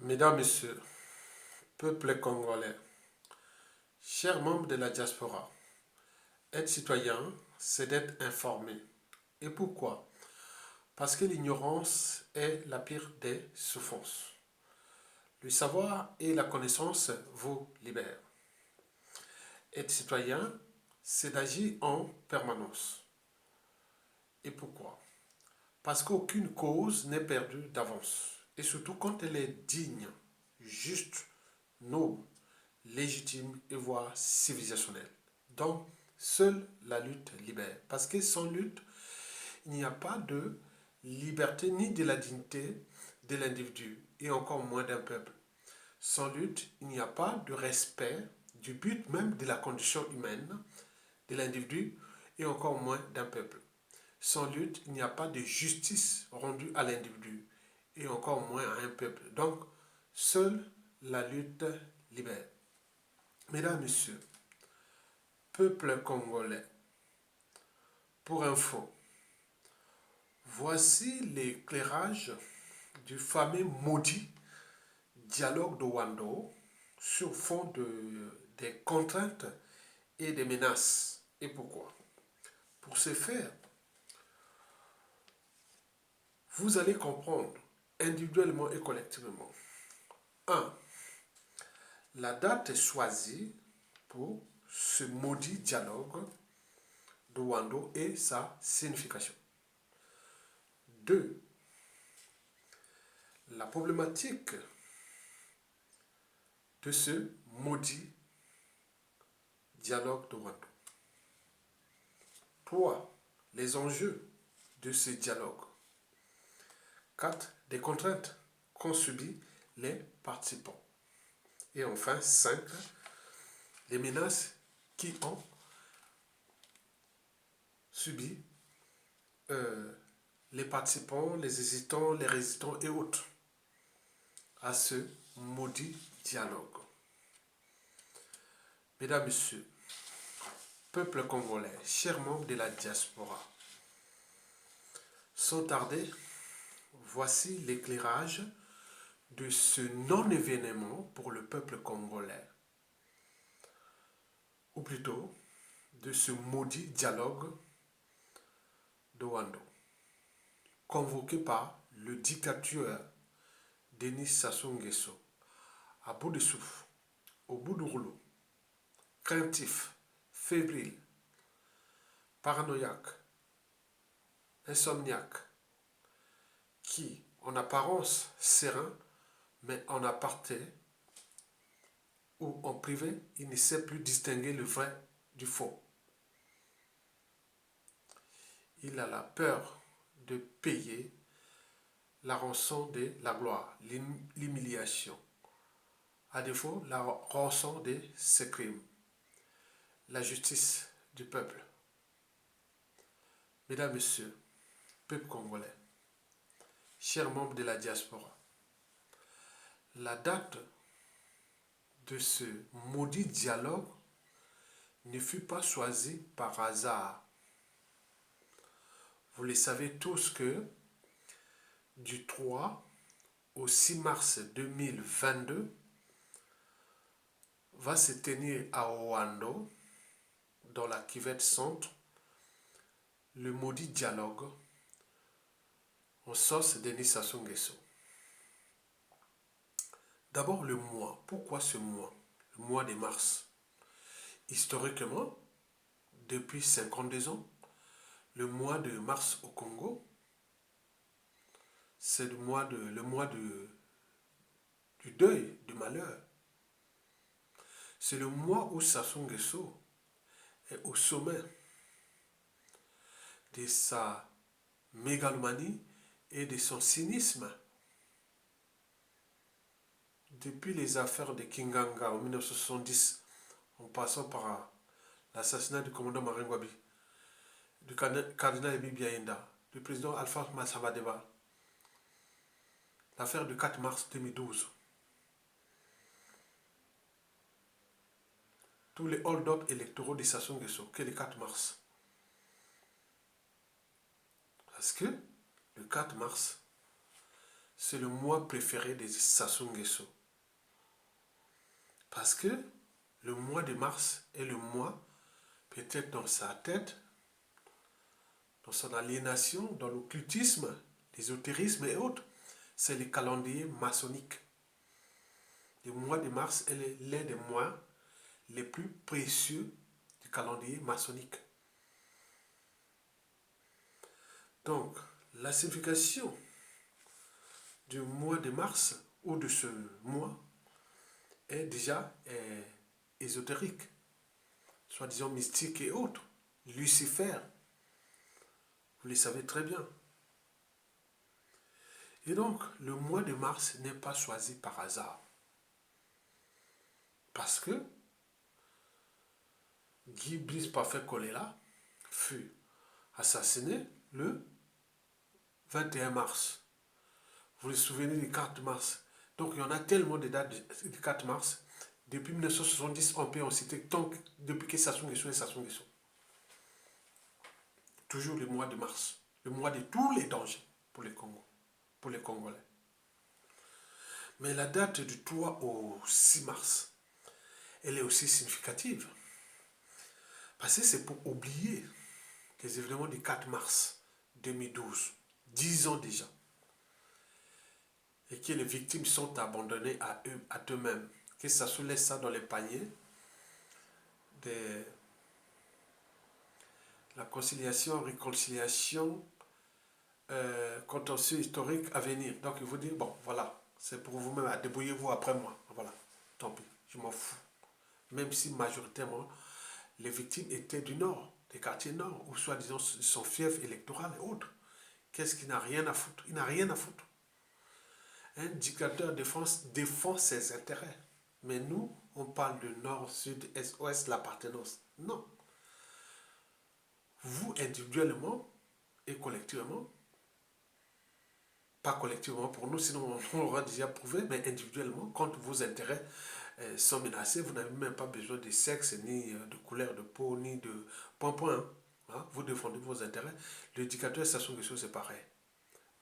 Mesdames, Messieurs, peuple congolais, chers membres de la diaspora, être citoyen, c'est d'être informé. Et pourquoi? Parce que l'ignorance est la pire des souffrances. Le savoir et la connaissance vous libèrent. Être citoyen, c'est d'agir en permanence. Et pourquoi? Parce qu'aucune cause n'est perdue d'avance. Et surtout quand elle est digne, juste, noble, légitime et voire civilisationnelle. Donc, seule la lutte libère. Parce que sans lutte, il n'y a pas de liberté ni de la dignité de l'individu et encore moins d'un peuple. Sans lutte, il n'y a pas de respect du but même de la condition humaine de l'individu et encore moins d'un peuple. Sans lutte, il n'y a pas de justice rendue à l'individu et encore moins à un peuple. Donc, seule la lutte libère. Mesdames, Messieurs, peuple congolais, pour info, voici l'éclairage du fameux maudit dialogue de Wando sur fond des contraintes et des menaces. Et pourquoi? Pour ce faire, vous allez comprendre individuellement et collectivement. 1. La date est choisie pour ce maudit dialogue de Wando et sa signification. 2. La problématique de ce maudit dialogue de Wando. 3. Les enjeux de ce dialogue. 4. Des contraintes qu'ont subies les participants. Et enfin, 5. Les menaces qui ont subi les participants, les hésitants, les résistants et autres à ce maudit dialogue. Mesdames, Messieurs, peuple congolais, chers membres de la diaspora, sans tarder, voici l'éclairage de ce non-événement pour le peuple congolais, ou plutôt de ce maudit dialogue de Wando, convoqué par le dictateur Denis Sassou Nguesso, à bout de souffle, au bout du rouleau, craintif, fébrile, paranoïaque, insomniaque, qui, en apparence serein, mais en aparté ou en privé, il ne sait plus distinguer le vrai du faux. Il a la peur de payer la rançon de la gloire, l'humiliation. À défaut, la rançon de ses crimes, la justice du peuple. Mesdames, Messieurs, peuple congolais, chers membres de la diaspora, la date de ce maudit dialogue ne fut pas choisie par hasard. Vous le savez tous que du 3 au 6 mars 2022 va se tenir à Oando, dans la cuvette centre, le maudit dialogue en sauce Denis Sassou Nguesso. D'abord le mois. Pourquoi ce mois? Le mois de mars. Historiquement, depuis 52 ans, le mois de mars au Congo, c'est le mois du deuil, du malheur. C'est le mois où Sassou Nguesso est au sommet de sa mégalomanie et de son cynisme. Depuis les affaires de Kinganga en 1970, en passant par l'assassinat du commandant Marine Ngouabi, du cardinal Ebi Biaïnda, du président Alpha Massabadeba, l'affaire du 4 mars 2012, tous les hold-up électoraux de Sassou Nguesso, que le 4 mars. Parce que le 4 mars, c'est le mois préféré des Sassou Nguesso. Parce que le mois de mars est le mois, peut-être dans sa tête, dans son aliénation, dans l'occultisme, l'ésotérisme et autres, c'est le calendrier maçonnique. Le mois de mars est l'un des mois les plus précieux du calendrier maçonnique. Donc, la signification du mois de mars ou de ce mois est déjà ésotérique, soi-disant mystique et autres. Lucifer, vous le savez très bien. Et donc, le mois de mars n'est pas choisi par hasard. Parce que Guy Brice Parfait Kolela fut assassiné le 21 mars. Vous vous souvenez du 4 mars. Donc il y en a tellement de dates du 4 mars. Depuis 1970, on peut en citer tant que, depuis que Sassou Nguesso est Sassou Nguesso. Toujours le mois de mars. Le mois de tous les dangers pour les Congos, pour les Congolais. Mais la date du 3 au 6 mars, elle est aussi significative. Parce que c'est pour oublier les événements du 4 mars 2012, 10 ans déjà, et que les victimes sont abandonnées à eux-mêmes, que ça se laisse ça dans les paniers de la conciliation, réconciliation, contentieux historique à venir. Donc il vous dit, bon, voilà, c'est pour vous-même, débrouillez-vous après moi. Voilà, tant pis, je m'en fous. Même si majoritairement, les victimes étaient du Nord, des quartiers Nord, ou soi-disant son fief électoral et autres. Qu'est-ce qu'il n'a rien à foutre? Il n'a rien à foutre. Un dictateur défend ses intérêts. Mais nous, on parle de Nord, Sud, Est, Ouest, l'appartenance. Non. Vous, individuellement et collectivement, pas collectivement pour nous, sinon on aura déjà prouvé, mais individuellement, quand vos intérêts sont menacés, vous n'avez même pas besoin de sexe, ni de couleur de peau, ni de point. Hein? Vous défendez vos intérêts. Le dictateur Sassou Nguesso, c'est pareil.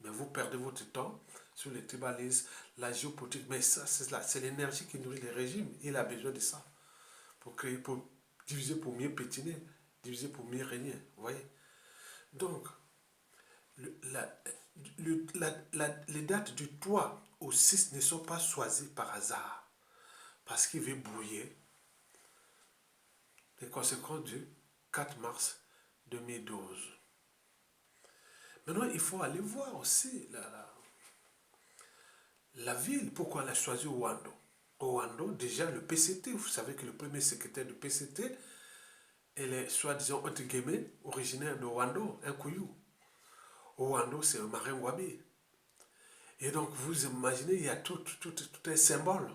Mais vous perdez votre temps sur les tribalismes, la géopolitique. Mais ça, c'est l'énergie qui nourrit les régimes. Il a besoin de ça pour créer, pour diviser pour mieux pétiner, diviser pour mieux régner. Vous voyez? Donc, les dates du 3 au 6 ne sont pas choisies par hasard. Parce qu'il veut brouiller les conséquences du 4 mars 2012. Maintenant, il faut aller voir aussi la ville, pourquoi elle a choisi Ouando. Ouando, déjà le PCT, vous savez que le premier secrétaire du PCT, elle est soi-disant, entre guillemets, originaire de Ouando, un Kouyou. Ouando, c'est un marin Wabi. Et donc, vous imaginez, il y a tout un symbole.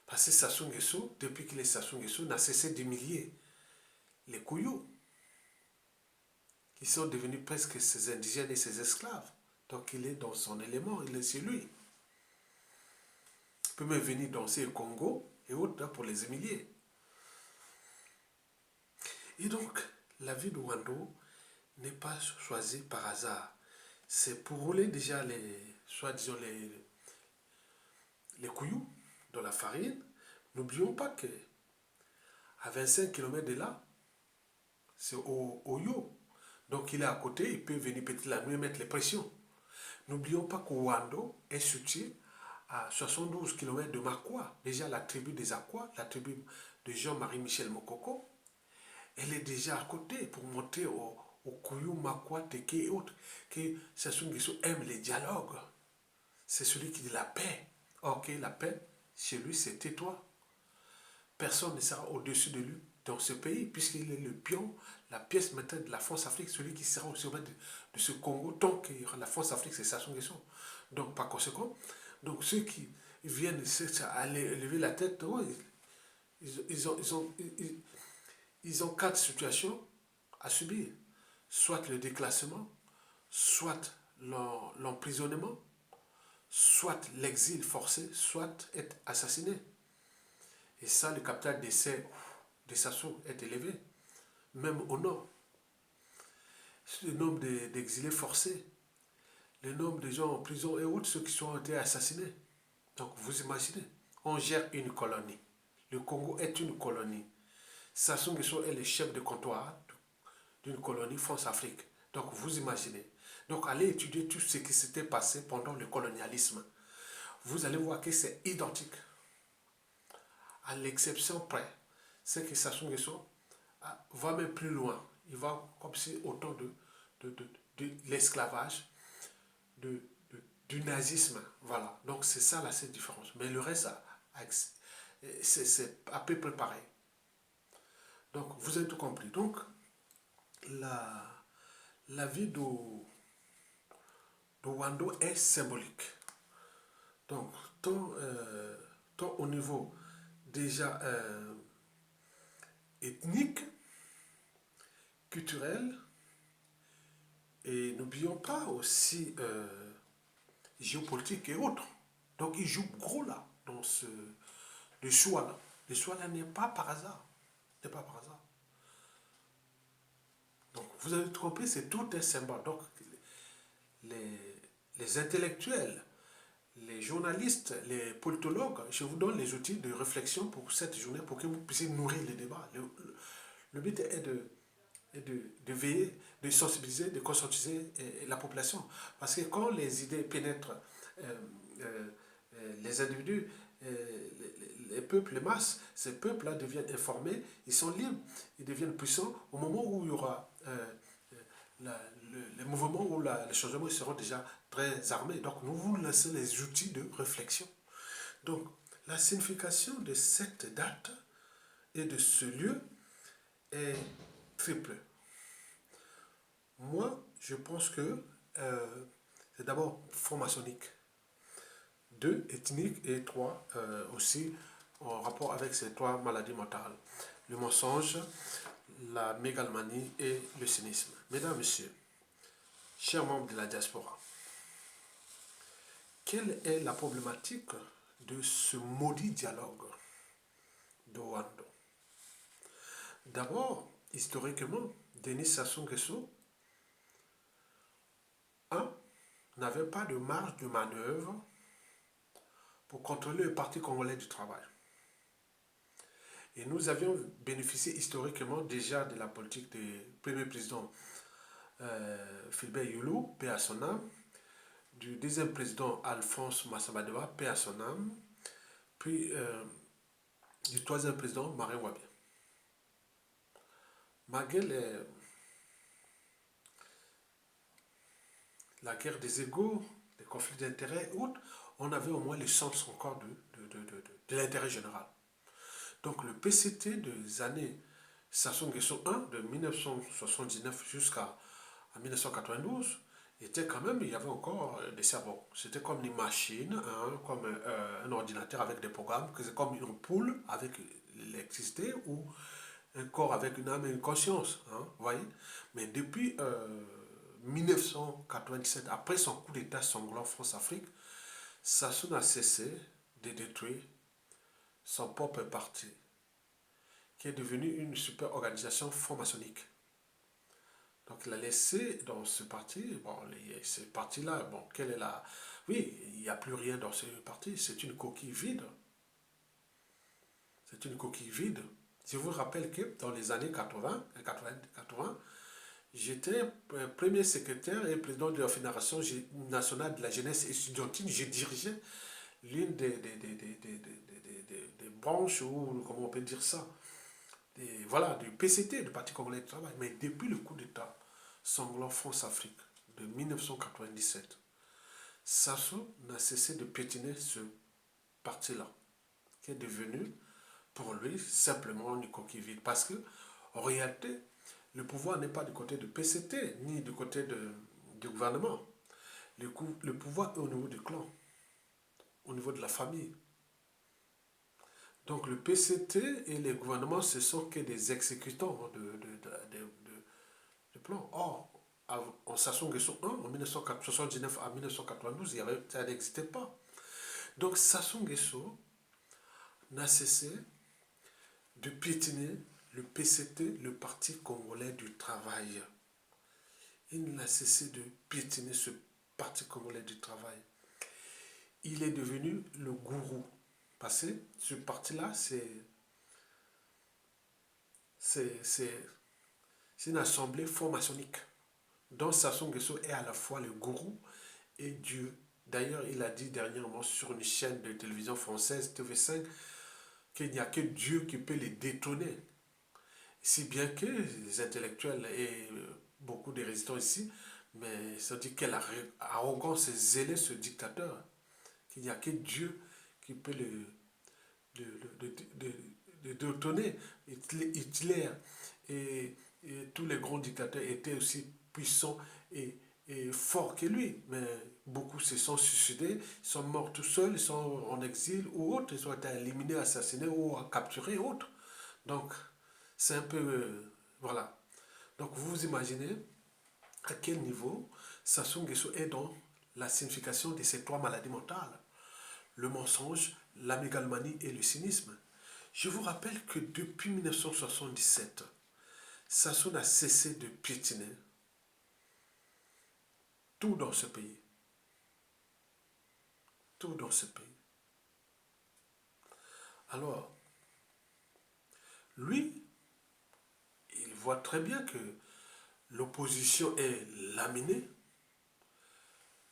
Parce que Sassou Nguesso, depuis qu'il est Sassou Nguesso, n'a cessé d'humilier les Kouyous, qui sont devenus presque ses indigènes et ses esclaves. Donc, il est dans son élément, il est chez lui. Il peut même venir danser au Congo et autres pour les humilier. Et donc, la ville de Ouando n'est pas choisie par hasard. C'est pour rouler déjà soi-disant les couillous dans la farine. N'oublions pas que à 25 km de là, c'est au Oyo. Donc il est à côté, il peut venir peut-être la nuit mettre les pressions. N'oublions pas qu'Ouando est situé à 72 km de Makwa. Déjà la tribu des Akwa, la tribu de Jean-Marie Michel Mokoko, elle est déjà à côté pour monter au Kouyou, Makwa, Teke et autres. Que Sassou Nguesso aime les dialogues. C'est celui qui dit la paix. Ok, la paix, chez lui, c'est tais-toi. Personne ne sera au-dessus de lui dans ce pays, puisqu'il est le pion, la pièce maîtresse de la France-Afrique, celui qui sera au sommet de ce Congo, tant qu'il y aura la France-Afrique, c'est Sassou Nguesso. Donc, par conséquent, donc ceux qui viennent à lever la tête, ouais, ils ont quatre situations à subir. Soit le déclassement, soit l'emprisonnement, soit l'exil forcé, soit être assassiné. Et ça, le capital d'essai de Sassou est élevé, même au nord. Le nombre d'exilés forcés, le nombre de gens en prison et autres, ceux qui ont été assassinés. Donc vous imaginez, on gère une colonie. Le Congo est une colonie. Sassou Nguesso est le chef de comptoir d'une colonie France-Afrique. Donc vous imaginez. Donc allez étudier tout ce qui s'était passé pendant le colonialisme. Vous allez voir que c'est identique. À l'exception près, c'est que Sassou Nguesso va même plus loin. Il va comme si autant de l'esclavage, de, du nazisme. Voilà. Donc c'est ça la seule différence. Mais le reste, c'est à peu près pareil. Donc vous avez tout compris. Donc la vie de Wando est symbolique. Donc tant au niveau déjà ethnique, culturel, et n'oublions pas aussi géopolitique et autres. Donc il joue gros là, dans le choix là. Le choix là n'est pas par hasard. N'est pas par hasard. Donc vous avez tout compris, c'est tout un symbole. Donc les intellectuels, les journalistes, les politologues, je vous donne les outils de réflexion pour cette journée pour que vous puissiez nourrir le débat. Le but est de veiller, de sensibiliser, de conscientiser la population. Parce que quand les idées pénètrent euh, euh, les individus, les peuples, les masses, ces peuples-là deviennent informés, ils sont libres, ils deviennent puissants au moment où il y aura les mouvements où les changements seront déjà très armés. Donc nous vous laissons les outils de réflexion. Donc la signification de cette date et de ce lieu est triple. Moi, je pense que c'est d'abord franc-maçonnique, deux, ethnique, et trois, aussi en rapport avec ces trois maladies mentales. Le mensonge, la mégalomanie et le cynisme. Mesdames, Messieurs, chers membres de la diaspora, quelle est la problématique de ce maudit dialogue de Rwanda? D'abord, historiquement, Denis Sassou Nguesso n'avait pas de marge de manœuvre pour contrôler le Parti congolais du travail. Et nous avions bénéficié historiquement déjà de la politique du premier président Philbert Youlou, paix à son âme, du deuxième président Alphonse Massabadoua, paix à son âme, puis du troisième président Marin Wabia. Malgré la guerre des égaux, les conflits d'intérêts et autres, on avait au moins le sens encore de l'intérêt général. Donc le PCT des années Sassou Nguesso 1, de 1979 jusqu'à 1992, était quand même, il y avait encore des cerveaux. C'était comme une machine, hein, comme un ordinateur avec des programmes, c'est comme une ampoule avec l'électricité ou un corps avec une âme et une conscience. Hein, voyez. Mais depuis 1997, après son coup d'état sanglant France-Afrique, Sassou n'a cessé de détruire son propre parti, qui est devenu une super organisation franc-maçonnique. Donc il a laissé dans ce parti, bon, ce parti-là, bon, quelle est la... Oui, il n'y a plus rien dans ce parti, c'est une coquille vide. C'est une coquille vide. Je vous rappelle que dans les années 80, j'étais premier secrétaire et président de la Fédération nationale de la jeunesse estudiantine. Je dirigeais l'une des branches, ou comment on peut dire ça, voilà, du PCT, du Parti congolais du travail. Mais depuis le coup d'État sanglant France-Afrique de 1997, Sassou n'a cessé de piétiner ce parti-là, qui est devenu pour lui simplement une coquille vide. Parce que, en réalité, le pouvoir n'est pas du côté du PCT, ni du côté du gouvernement. Le pouvoir est au niveau du clan, au niveau de la famille. Donc le PCT et les gouvernements, ce sont que des exécutants de plans. Or, en Sassou Nguesso 1, en 1979 à 1992, ça n'existait pas. Donc Sassou Nguesso n'a cessé de piétiner le PCT, le Parti congolais du travail. Il n'a cessé de piétiner ce Parti congolais du travail. Il est devenu le gourou. Parce que ce parti-là, c'est une assemblée franc-maçonnique. Donc Sassou Nguesso est à la fois le gourou et Dieu. D'ailleurs, il a dit dernièrement sur une chaîne de télévision française, TV5, qu'il n'y a que Dieu qui peut les détrôner. Si bien que les intellectuels et beaucoup de résistants ici, mais ça dit quelle arrogance et zélé ce dictateur, qu'il n'y a que Dieu qui peut le détrôner. Hitler et tous les grands dictateurs étaient aussi puissants et forts que lui, mais beaucoup se sont suicidés, sont morts tout seuls, ils sont en exil ou autres, ils ont été éliminés, assassinés ou capturés ou autres. Donc, c'est un peu... voilà. Donc, vous vous imaginez à quel niveau Sassou Nguesso est dans la signification de ces trois maladies mentales. Le mensonge, la mégalomanie et le cynisme. Je vous rappelle que depuis 1977, Sassou n'a cessé de piétiner tout dans ce pays. Tout dans ce pays. Alors, lui, il voit très bien que l'opposition est laminée,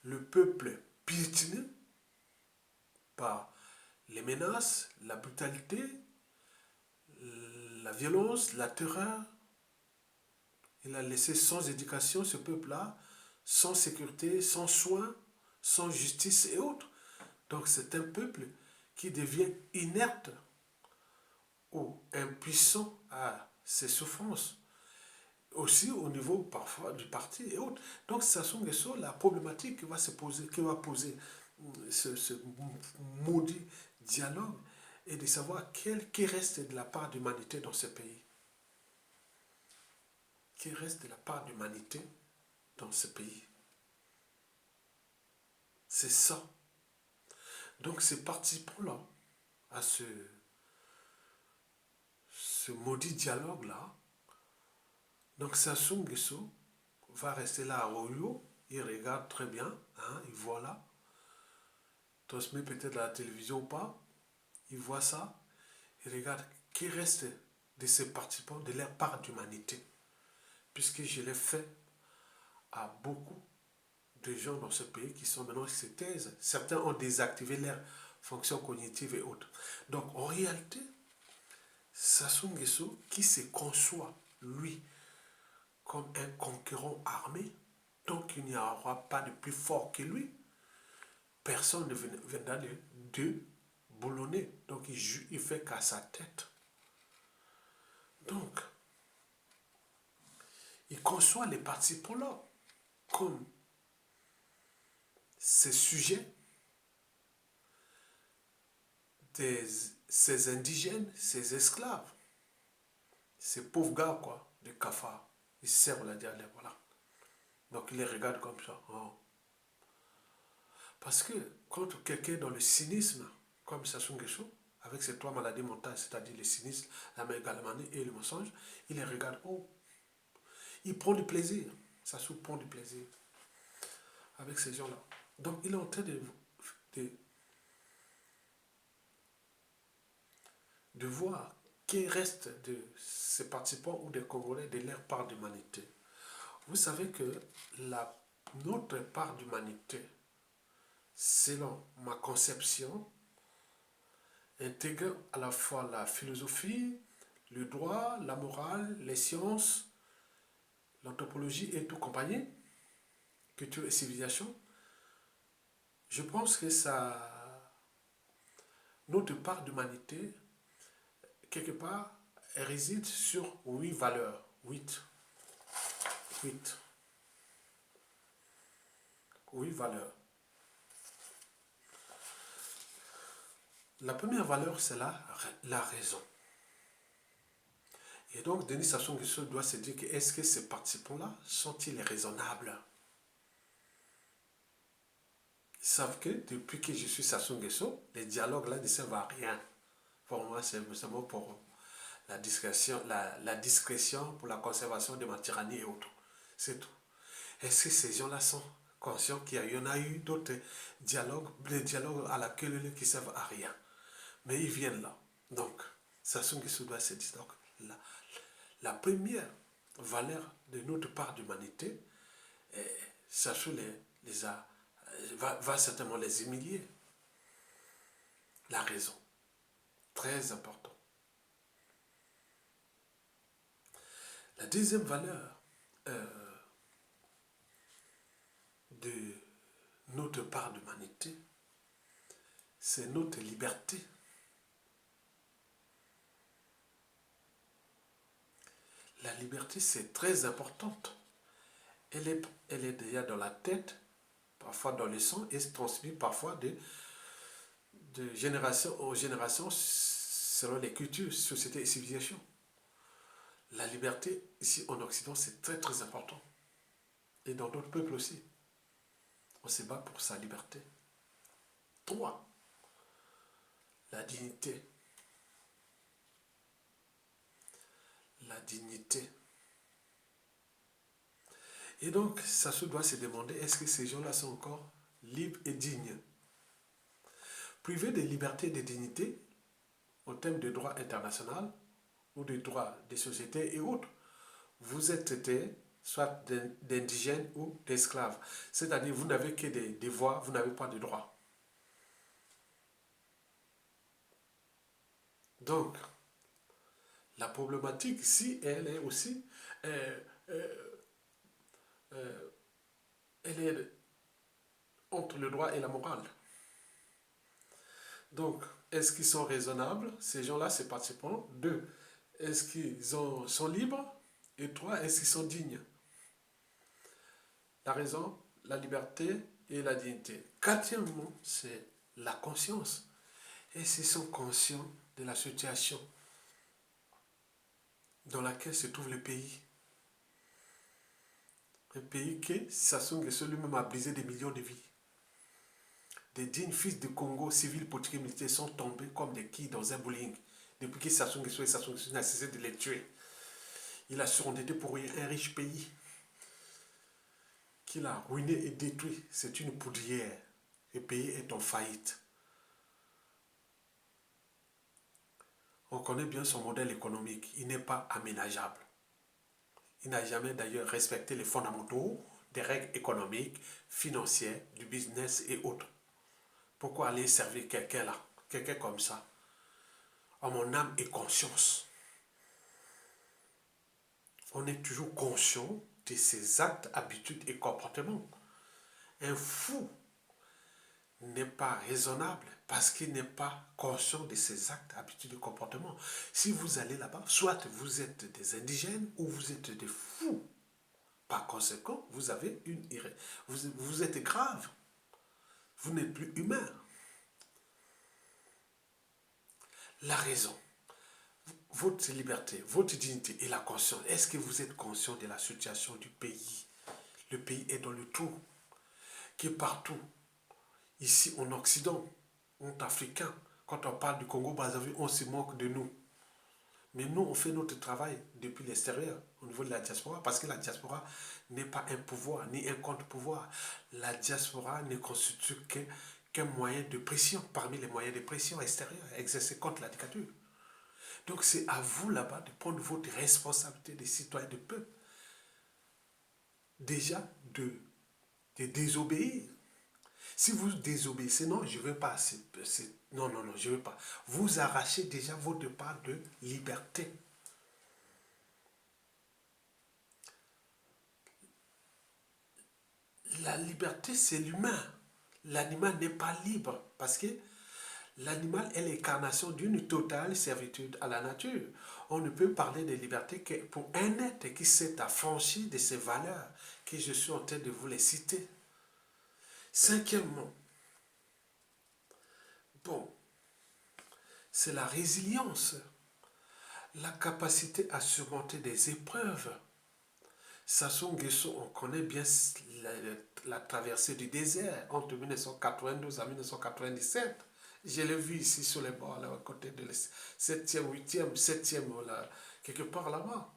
le peuple piétiné par les menaces, la brutalité, la violence, la terreur. Il a laissé sans éducation ce peuple-là, sans sécurité, sans soins, sans justice et autres. Donc c'est un peuple qui devient inerte ou impuissant à ses souffrances. Aussi au niveau parfois du parti et autres. Donc Sassou Nguesso, la problématique que va poser ce maudit dialogue est de savoir qui reste de la part d'humanité dans ce pays. Qui reste de la part d'humanité dans ce pays. C'est ça. Donc ces participants-là, à ce maudit dialogue-là, donc Sassou Nguesso va rester là à Royo, il regarde très bien, hein, il voit là, transmet peut-être à la télévision ou pas, il voit ça, il regarde qui reste de ces participants de leur part d'humanité, puisque je l'ai fait à beaucoup de gens dans ce pays qui sont maintenant se taisent. Certains ont désactivé leurs fonctions cognitives et autres. Donc en réalité, Sassou Nguesso, qui se conçoit, lui, comme un conquérant armé, donc il n'y aura pas de plus fort que lui, personne ne viendra de boulonner. Donc il fait qu'à sa tête. Donc, il conçoit les participants là comme ces sujets, ces indigènes, ces esclaves, ces pauvres gars, quoi, des cafards. Ils servent la diarrhée, voilà. Donc il les regarde comme ça. Oh. Parce que quand quelqu'un est dans le cynisme, comme Sassou Nguesso, avec ses trois maladies mentales, c'est-à-dire le cynisme, la mégalomanie et le mensonge, il les regarde. Oh. Il prend du plaisir. Sassou prend du plaisir avec ces gens-là. Donc il est en train de voir qui reste de ces participants ou des Congolais de leur part d'humanité. Vous savez que notre part d'humanité, selon ma conception, intègre à la fois la philosophie, le droit, la morale, les sciences, l'anthropologie et tout compagnie, culture et civilisation. Je pense que notre part d'humanité, quelque part, elle réside sur 8 valeurs. 8. 8 valeurs. La première valeur, c'est la raison. Et donc, Denis Sassou Nguesso doit se dire que est-ce que ces participants-là sont-ils raisonnables? Ils savent que depuis que je suis Sassou Nguesso, les dialogues-là ne servent à rien. Pour moi, c'est seulement pour la discrétion, pour la conservation de ma tyrannie et autres. C'est tout. Est-ce que ces gens-là sont conscient qu'il y en a eu d'autres dialogues, des dialogues à la queue qui ne servent à rien. Mais ils viennent là. Donc, Sassou Nguesso doit se dire, donc, la première valeur de notre part d'humanité, Sassou va certainement les humilier. La raison, très important. La deuxième valeur de notre part d'humanité, c'est notre liberté. La liberté, c'est très importante. Elle est déjà dans la tête, parfois dans le sang, et se transmet parfois de génération en génération selon les cultures, sociétés et civilisations. La liberté, ici en Occident, c'est très très important. Et dans d'autres peuples aussi. On se bat pour sa liberté. 3. La dignité. La dignité. Et donc, ça se doit se demander, est-ce que ces gens-là sont encore libres et dignes? Privés de liberté et de dignité, au terme de droit international, ou de droit des sociétés et autres, vous êtes traité soit d'indigènes ou d'esclaves. C'est-à-dire, vous n'avez que des devoirs, vous n'avez pas de droits. Donc, la problématique ici, elle est aussi, elle est entre le droit et la morale. Donc, est-ce qu'ils sont raisonnables, ces gens-là, ces participants? 2. Est-ce qu'ils sont libres? Et 3. Est-ce qu'ils sont dignes? La raison, la liberté et la dignité. Quatrièmement, c'est la conscience. Est-ce qu'ils sont conscients de la situation dans laquelle se trouve le pays? Un pays que Sassou Nguesso lui-même a brisé des millions de vies. Des dignes fils du Congo, civils, politiques et militaires, sont tombés comme des quilles dans un bowling. Depuis que Sassou Nguesso n'a cessé de les tuer. Il a surendetté pour un riche pays qu'il a ruiné et détruit. C'est une poudrière. Le pays est en faillite. On connaît bien son modèle économique. Il n'est pas aménageable. Il n'a jamais d'ailleurs respecté les fondamentaux des règles économiques, financières, du business et autres. Pourquoi aller servir quelqu'un là, quelqu'un comme ça, en mon âme et conscience? On est toujours conscient de ses actes, habitudes et comportements. Un fou n'est pas raisonnable parce qu'il n'est pas conscient de ses actes, habitudes et comportements. Si vous allez là-bas, soit vous êtes des indigènes ou vous êtes des fous. Par conséquent, vous avez vous êtes grave. Vous n'êtes plus humain. La raison, votre liberté, votre dignité et la conscience. Est-ce que vous êtes conscient de la situation du pays? Le pays est dans le trou, qui est partout. Ici en Occident, en Africain, quand on parle du Congo-Brazzaville, on se moque de nous. Mais nous, on fait notre travail depuis l'extérieur, au niveau de la diaspora, parce que la diaspora n'est pas un pouvoir, ni un contre-pouvoir. La diaspora ne constitue qu'un moyen de pression, parmi les moyens de pression extérieurs, exercés contre la dictature. Donc c'est à vous là-bas de prendre votre responsabilité de citoyen de peuple. Déjà de désobéir. Si vous désobéissez, non, je ne veux pas. Non, je ne veux pas. Vous arrachez déjà votre part de liberté. La liberté, c'est l'humain. L'animal n'est pas libre parce que l'animal est l'incarnation d'une totale servitude à la nature. On ne peut parler de liberté que pour un être qui s'est affranchi de ses valeurs, que je suis en train de vous les citer. Cinquièmement, c'est la résilience, la capacité à surmonter des épreuves. Sassou Nguesso, on connaît bien la traversée du désert entre 1992 et 1997. Je l'ai vu ici sur les bords, là, à côté de 7e, 8e, 7e, là, quelque part là-bas.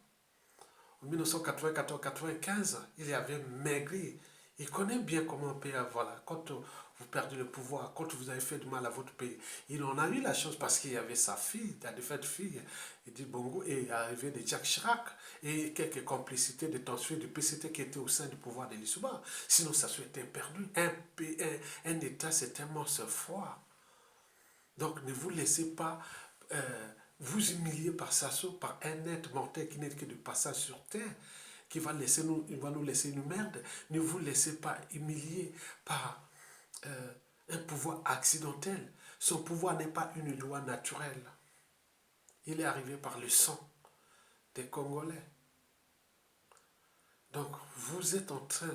En 1994-95, il avait maigri. Il connaît bien comment payer, voilà, quand vous perdez le pouvoir, quand vous avez fait du mal à votre pays. Il en a eu la chance parce qu'il y avait sa fille, la défunte fille, Edith Bongo, et arrivé de Jacques Chirac, et quelques complicités de transfert du PCT qui était au sein du pouvoir de l'Issouba. Sinon, ça serait été perdu. Un État, c'est un monstre froid. Donc, ne vous laissez pas vous humilier par Sassou, par un être mortel qui n'est que de passage sur terre, qui va, il va nous laisser une merde. Ne vous laissez pas humilier par un pouvoir accidentel. Son pouvoir n'est pas une loi naturelle. Il est arrivé par le sang des Congolais. Donc, vous êtes en train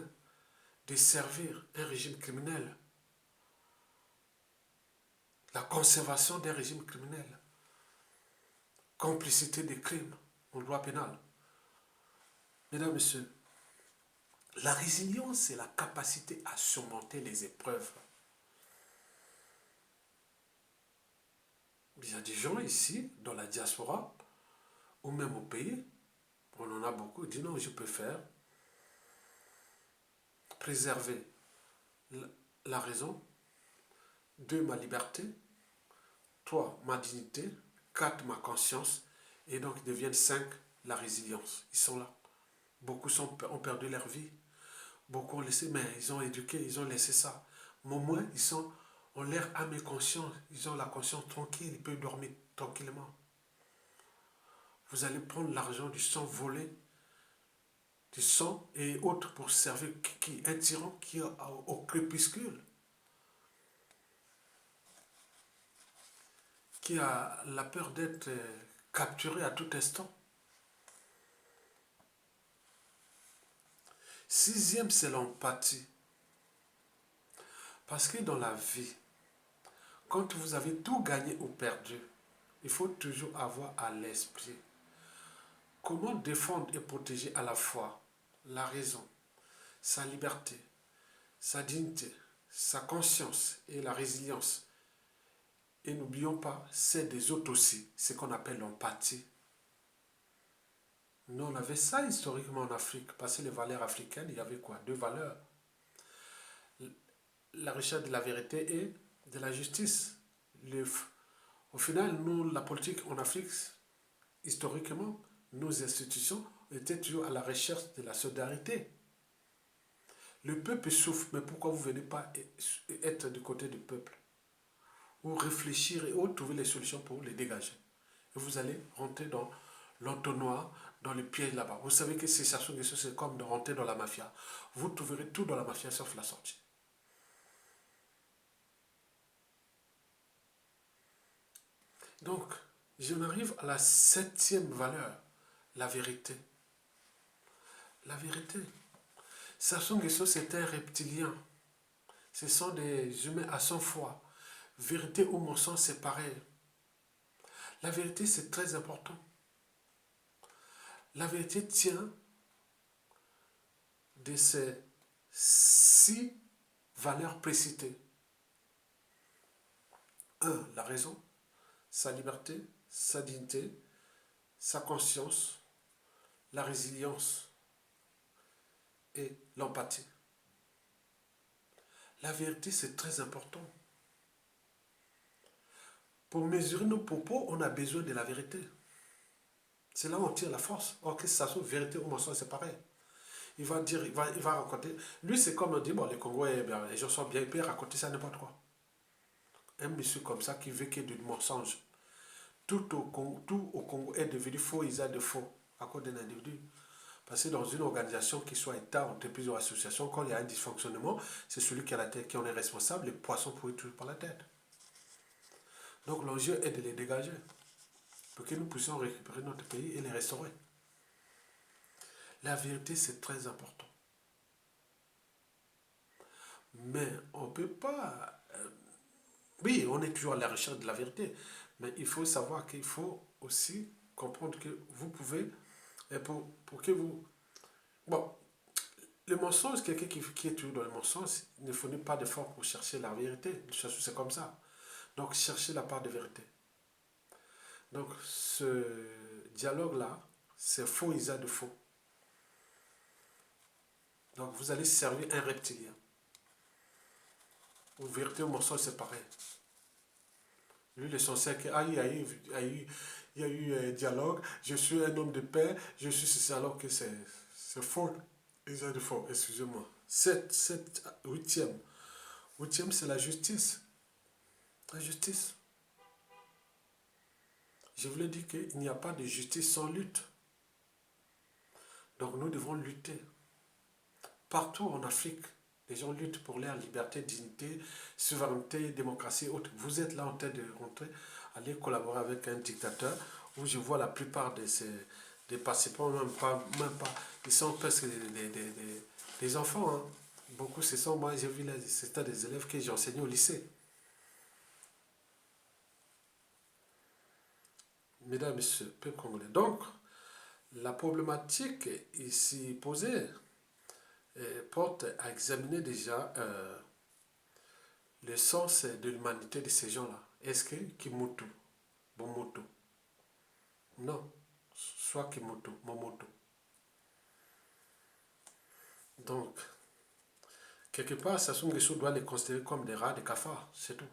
de servir un régime criminel. La conservation d'un régime criminel. Complicité des crimes en loi pénale. Mesdames, Messieurs, la résilience, c'est la capacité à surmonter les épreuves. Il y a des gens ici, dans la diaspora, ou même au pays, on en a beaucoup, disent non, je préfère préserver la raison, 2, ma liberté, 3, ma dignité, 4, ma conscience, et donc ils deviennent 5, la résilience. Ils sont là. Beaucoup ont perdu leur vie. Beaucoup ont laissé, mais ils ont éduqué, ils ont laissé ça. Mais au moins, ont l'air âme et conscience. Ils ont la conscience tranquille, ils peuvent dormir tranquillement. Vous allez prendre l'argent du sang volé, du sang et autres pour servir qui? Un tyran qui est au crépuscule, qui a la peur d'être capturé à tout instant. 6e, c'est l'empathie. Parce que dans la vie, quand vous avez tout gagné ou perdu, il faut toujours avoir à l'esprit comment défendre et protéger à la fois la raison, sa liberté, sa dignité, sa conscience et la résilience. Et n'oublions pas, c'est des autres aussi, ce qu'on appelle l'empathie. Nous, on avait ça historiquement en Afrique, parce que les valeurs africaines, il y avait quoi? 2 valeurs. La recherche de la vérité et de la justice. Au final, nous, la politique en Afrique, historiquement, nos institutions étaient toujours à la recherche de la solidarité. Le peuple souffre, mais pourquoi vous ne venez pas être du côté du peuple? Ou réfléchir et trouver les solutions pour les dégager. Et vous allez rentrer dans l'entonnoir, dans le piège là-bas. Vous savez que c'est comme de rentrer dans la mafia. Vous trouverez tout dans la mafia sauf la sortie. Donc, j'en arrive à la 7e valeur, la vérité. La vérité. Sassou Nguesso, c'est un reptilien. Ce sont des humains à son foi. Vérité ou mensonge, c'est pareil. La vérité, c'est très important. La vérité tient de ces 6 valeurs précitées. 1. La raison, sa liberté, sa dignité, sa conscience, la résilience et l'empathie. La vérité, c'est très important. Pour mesurer nos propos, on a besoin de la vérité. C'est là où on tire la force. Or, que ça soit vérité ou mensonge, c'est pareil. Il va dire, il va raconter. Lui, c'est comme on dit, bon, les Congolais, les gens sont bien, ils peuvent raconter ça n'importe quoi. Un monsieur comme ça qui veut qu'il y ait du mensonge. Tout au Congo est devenu faux, ils ont de faux à cause d'un individu. Parce que dans une organisation, qui soit État, entreprise ou association, quand il y a un dysfonctionnement, c'est celui qui a la tête qui en est responsable, les poissons pourrissent toujours par la tête. Donc l'enjeu est de les dégager pour que nous puissions récupérer notre pays et les restaurer. La vérité, c'est très important. Mais on ne peut pas... oui, on est toujours à la recherche de la vérité, mais il faut savoir qu'il faut aussi comprendre que vous pouvez, et pour que vous... Bon, le mensonge, quelqu'un qui est toujours dans le mensonge, ne fournit pas d'effort pour chercher la vérité. C'est comme ça. Donc, cherchez la part de vérité. Donc, ce dialogue-là, c'est faux, Isa de faux. Donc vous allez servir un reptilien. Vous vérité au morceau, c'est pareil. Lui, l'essentiel que il y a eu un dialogue, je suis un homme de paix, je suis ceci, alors que c'est faux. Ils ont dit faux, excusez-moi. Huitième. Huitième, c'est la justice. La justice. Je voulais dire qu'il n'y a pas de justice sans lutte. Donc nous devons lutter. Partout en Afrique, les gens luttent pour leur liberté, dignité, souveraineté, démocratie, autres. Vous êtes là en train de rentrer, aller collaborer avec un dictateur où je vois la plupart des participants, même pas, ils sont presque des enfants. Hein. Beaucoup, ce sont, moi j'ai vu c'était des élèves que j'ai enseignés au lycée. Mesdames, Messieurs, peuple congolais. Donc, la problématique ici posée porte à examiner déjà le sens de l'humanité de ces gens-là. Est-ce que Kimutu, Bomoto? Non. Soit Kimutu, Momoto. Donc, quelque part, Sassou Nguesso doit les considérer comme des rats, des cafards, c'est tout.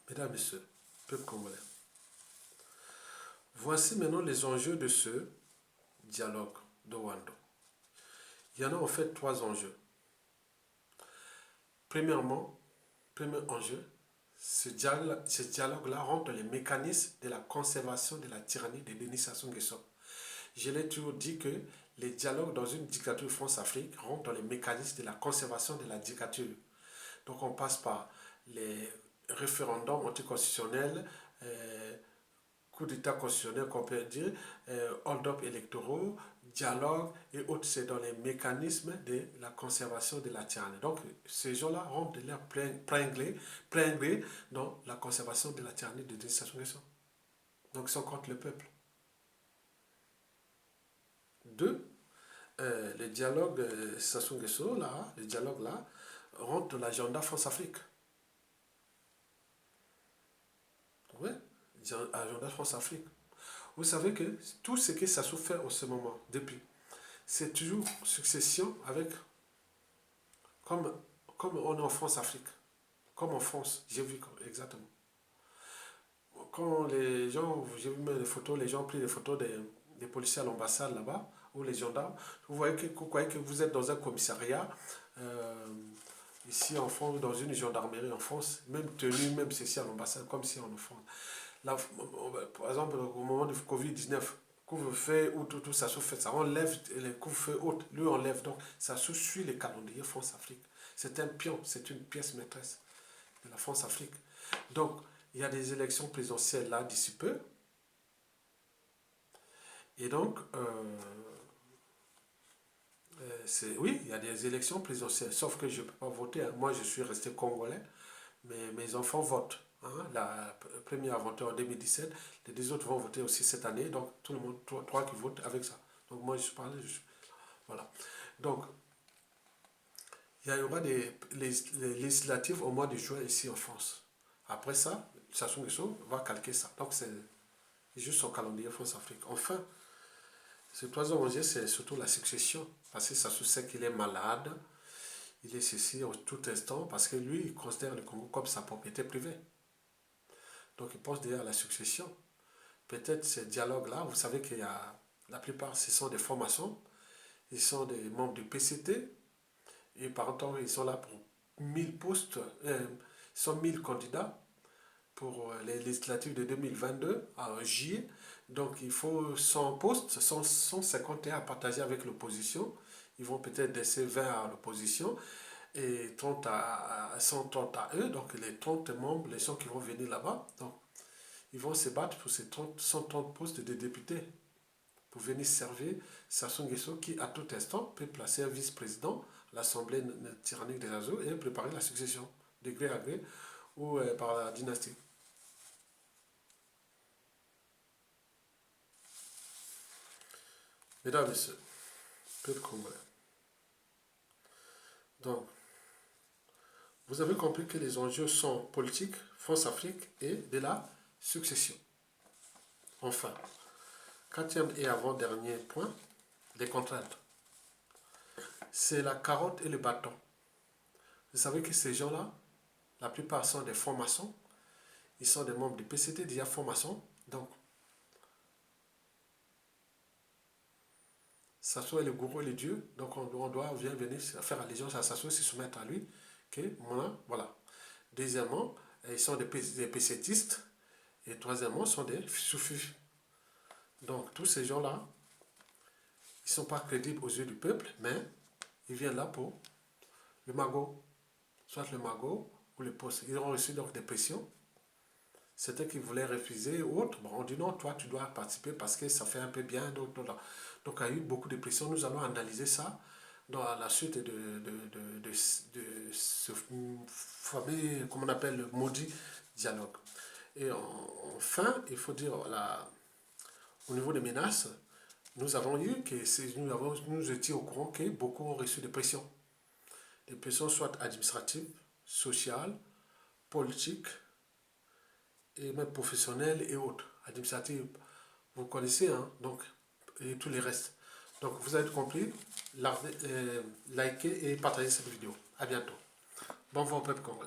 Mesdames et Messieurs, peuple congolais. Voici maintenant les enjeux de ce dialogue de Wando. Il y en a en fait trois enjeux. Premièrement, premier enjeu, ce dialogue-là rentre les mécanismes de la conservation de la tyrannie de Denis Sassou Nguesso. Je l'ai toujours dit que les dialogues dans une dictature France-Afrique rentrent dans les mécanismes de la conservation de la dictature. Donc on passe par les référendums anticonstitutionnels, coup d'état constitutionnel qu'on peut dire, hold-up électoraux, dialogue et autres, c'est dans les mécanismes de la conservation de la tyrannie. Donc ces gens-là rentrent de leur plein gré dans la conservation de la tyrannie de Denis Sassou Nguesso. Donc ils sont contre le peuple. Deux, le dialogue Sassou Nguesso, là, le dialogue là, rentre dans l'agenda France-Afrique. Oui, agenda France-Afrique. Vous savez que tout ce que Sassou fait en ce moment, depuis, c'est toujours succession avec, comme on est en France-Afrique, comme en France, j'ai vu exactement. Quand les gens, j'ai vu même les photos, les gens ont pris des photos des policiers à l'ambassade là-bas, ou les gendarmes, vous croyez que vous êtes dans un commissariat, euh, ici en France, dans une gendarmerie en France, même tenue, même ceci à l'ambassade, comme si en France. Là, par exemple, au moment du Covid-19, couvre-feu ou tout ça se fait, ça enlève les couvre-feu autres, lui enlève, donc ça suit les calendriers France-Afrique. C'est un pion, c'est une pièce maîtresse de la France-Afrique. Donc, il y a des élections présidentielles là d'ici peu. Et donc, oui, il y a des élections présidentielles, sauf que je ne peux pas voter. Hein. Moi, je suis resté congolais, mais mes enfants votent. Hein. La première a voté en 2017, les deux autres vont voter aussi cette année, donc tout le monde, trois qui votent avec ça. Donc moi, je parle, voilà. Donc, il y aura les législatives au mois de juin ici en France. Après ça, Sassou Nguesso va calquer ça. Donc, c'est juste son calendrier France-Afrique. Enfin, ce troisième enjeu, c'est surtout la succession. Parce que Sassou sait qu'il est malade, il est ceci en tout instant, parce que lui, il considère le Congo comme sa propriété privée. Donc, il pense déjà à la succession. Peut-être ces dialogues-là, vous savez qu'il y a, la plupart, ce sont des formations, ils sont des membres du PCT, et par contre, ils sont là pour 1000 postes, ils sont 1000 candidats pour les législatives de 2022 à juillet. Donc il faut 100 postes, 151 à partager avec l'opposition. Ils vont peut-être laisser 20 à l'opposition et 130 à eux. Donc les 30 membres, les gens qui vont venir là-bas, donc ils vont se battre pour ces 130 postes de députés pour venir servir Sassou Nguesso qui à tout instant peut placer un vice-président à l'Assemblée tyrannique des Azores et préparer la succession de gré à gré ou par la dynastie. Mesdames et Messieurs, peuple congolais. Donc, vous avez compris que les enjeux sont politiques, France-Afrique et de la succession. Enfin, quatrième et avant-dernier point, des contraintes. C'est la carotte et le bâton. Vous savez que ces gens-là, la plupart sont des francs-maçons. Ils sont des membres du PCT, déjà francs-maçons. Donc, Sassou est le gourou et le Dieu. Donc, on doit venir faire allégeance à Sassou, se soumettre à lui. Voilà. Deuxièmement, ils sont des PCTistes. Et troisièmement, sont des soufis. Donc, tous ces gens-là, ils ne sont pas crédibles aux yeux du peuple, mais ils viennent là pour le magot. Soit le magot ou le poste. Ils ont reçu donc des pressions. Certains qui voulaient refuser ou autres. Bon, on dit non, toi tu dois participer parce que ça fait un peu bien. Donc il y a eu beaucoup de pression. Nous allons analyser ça dans la suite de ce fameux, comme on appelle, le maudit dialogue. Et enfin, il faut dire, au niveau des menaces, nous avons eu que nous étions au courant que beaucoup ont reçu des pressions. Des pressions soit administratives, sociales, politiques, et même professionnels et autres, administratives. Vous connaissez, hein, donc, et tous les restes. Donc, vous avez compris, likez et partagez cette vidéo. À bientôt. Bon vent au peuple congolais.